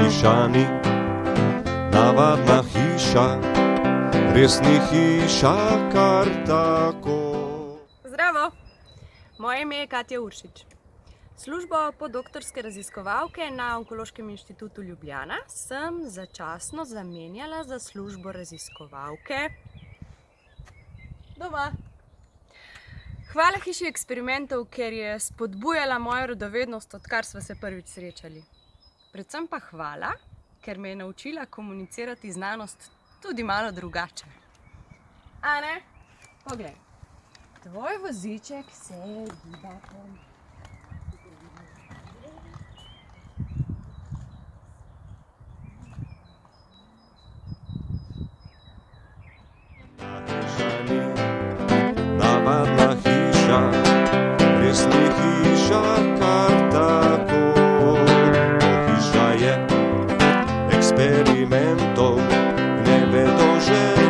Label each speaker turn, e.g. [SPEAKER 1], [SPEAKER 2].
[SPEAKER 1] hiša ni navadna hiša, res ni hiša kar tako.
[SPEAKER 2] Zdravo, moje ime je Katja Uršič. Službo podoktorske raziskovalke na Onkološkem inštitutu Ljubljana sem začasno zamenjala za službo raziskovalke doma. Hvala hiši eksperimentov, ker je spodbujala mojo radovednost, odkar sva se prvič srečali. Predvsem pa hvala, ker me je naučila komunicirati znanost tudi malo drugače. A ne? Poglej, tvoj voziček se giba po...
[SPEAKER 1] Navadna hiša, res ni hiša kar tako. Hiša je eksperimentov, ne vedo že